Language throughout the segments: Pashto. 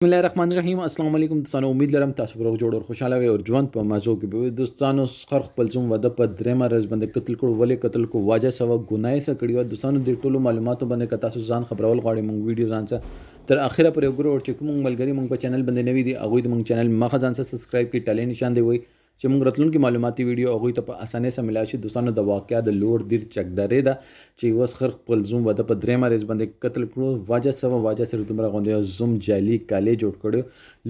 بسم الله الرحمن الرحیم. السلام علیکم دوستانو، امید لرم تاسو روغ جوړ او خوشاله وي او ژوند په مزو کې به دوستانو. خر خپل زوم واده په دریمه ورځ باندې قتل کړو. ولې قتل کو؟ واجه سوا ګناه سره کړی و. دوستانو د ټولو معلوماتو باندې که تاسو ځان خبرول غواړئ، موږ ویډیو ځان سره تر اخره پورې وګورئ. او چې کوم ملګري موږ په چینل باندې نوي دي هغوی د موږ چینل مخه ځان سره سبسکرایب کړئ، ټاله نشان دی وي چې موږ راتلونکي معلوماتي ویډیو هغوی ته په اسانۍ سره ملاوي شي. دوستانو د واقعیا د لوړ دیر چکدرې ده چې اوس خر خپل زوم واده په دریمه ورځ باندې قتل کړو. واجه سره دومره غوندې زوم جعلي کالې جوړ کړو.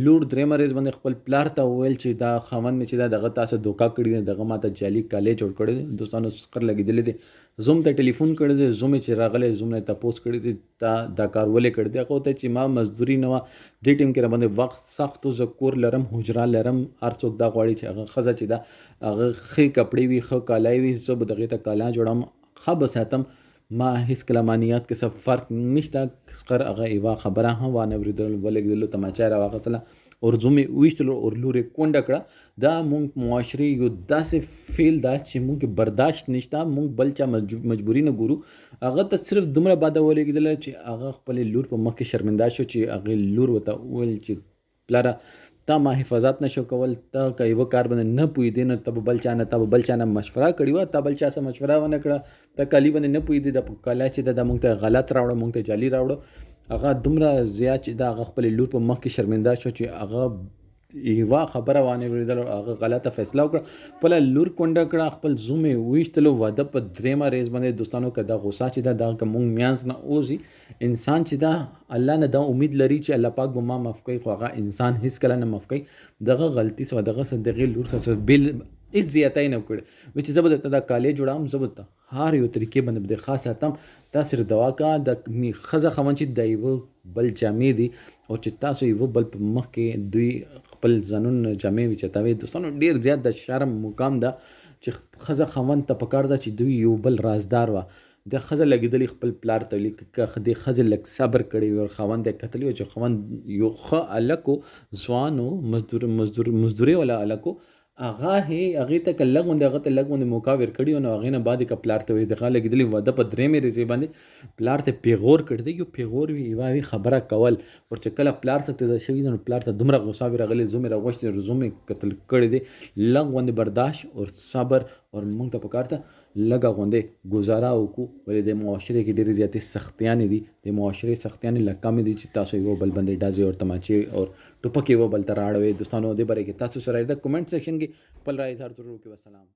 لوړ دریمه ورځ باندې خپل پلار ته وویل چې دا خاوند مې چې دا دغه تاسو دوکه کړي دی، دغه ماته جعلي کالې جوړ کړی دی. دوستانو خر لګېدلی دی. زوم ته ټلیفون کړی دی. زوم چې راغلی زوم نه تپوس کړی دی تا دا کار ولې کړی دی. هغه ته چې ما مزدوري نه وه دې ټیم کې را باندې وخت سخت و، زه کور لرم، حجره لرم، هر څوک دا غواړي چې هغه ښځه چې ده هغه ښې کپړې وي، ښه کالای وي، زه به دغې ته کالا جوړم، ښه به ساتم. ما هېڅکله معنیات کې څه فرق نشته. خر هغه یوه خبره هم وانه اورېدل، ولګېدلو تماچه یې راواخیستله او زوم یې وویشتلو او لور یې کونډه کړه. دا مونږ معاشرې یو داسې فیل ده چې مونږ برداشت نشته. مونږ بل چا مجبوري نه ګورو. هغه ته صرف دومره باده ولګېدله چې هغه خپلې لور په مخ کې شرمنده شو چې هغې لور ورته وویل چې پلاره تا ما حفاظت نشو کول، ته که یوه کار باندې نه پوهېدې نو ته به بل چا نه مشوره کړې وه، تا بل چا سره مشوره ونه کړه، ته کالي باندې نه پوهېدې، د کالا چې ده مونږ ته غلط راوړه، مونږ ته جعلي راوړه. هغه دومره زیات چې دا هغه خپلې لور په مخ کې شرمنده شو چې هغه یوه خبره وانه اورېدله او هغه غلطه فیصله وکړه، خپله لور کونډه کړه، خپل زوم یې وویشتلو. واده په دریمه ورځ باندې دوستانو که دا غوسه چې ده دا که مونږ میانځ نه اوځي، انسان چې ده الله نه دا امید لري چې الله پاک به ما معاف کوي، خو هغه انسان هېڅکله نه معاف کوي. دغه غلطي سوه، دغه دغې لور سره بېل هېڅ زیاتی نه کړې وایي چې زه به درته دا کالې جوړوم، زه به ته هر یو طریقې باندې به دې ښه ساتم. تا صرف دعا کوه د ښځه خاوند چې د یوه بل جامې دي او چې تاسو یوه بل په مخ کې دوی خپل ځانونه جامې وچتوي. دوستانو ډېر زیات د شرم مقام ده چې ښځه خاوند ته پکار ده چې دوی یو بل رازدار وه. د ښځه لګېدلې خپل پلار ته ویلي که د ښځې لږ صبر کړی وي او خاوند یې کتلی و چې خاوند یو ښه هلک و، ځوان و، مزدورۍ والا هلک و، هغې ته که لږ غوندې هغه ته لږ غوندې موقع ورکړي و نو هغې نه بعد یې که پلار ته وایي دغه لګېدلې واده په دریمې ورځې باندې پلار ته پیغور کړی دی. یو پیغور وي، یوه خبره کول. ور چې کله پلار ته تیزه شوي نو پلار ته دومره غوسه وي راغلې، زوم یې راغوښتې او زوم یې قتل کړی دی. لږ غوندې برداشت او صبر او موږ ته پکار ته لږه غوندې ګزاره وکړو. ولې د معاشرې کې ډېرې زیاتې سختیانې دي. د معاشرې سختیانې لږ کمې دي چې تاسو یوه بل باندې ډزې او تماچې او ټوپک یوه بل ته راړوئ. دوستانو دې باره کې تاسو سره د کومنټ سیکشن کې خپل رایې اظهار ضرور وکړئ. والسلام.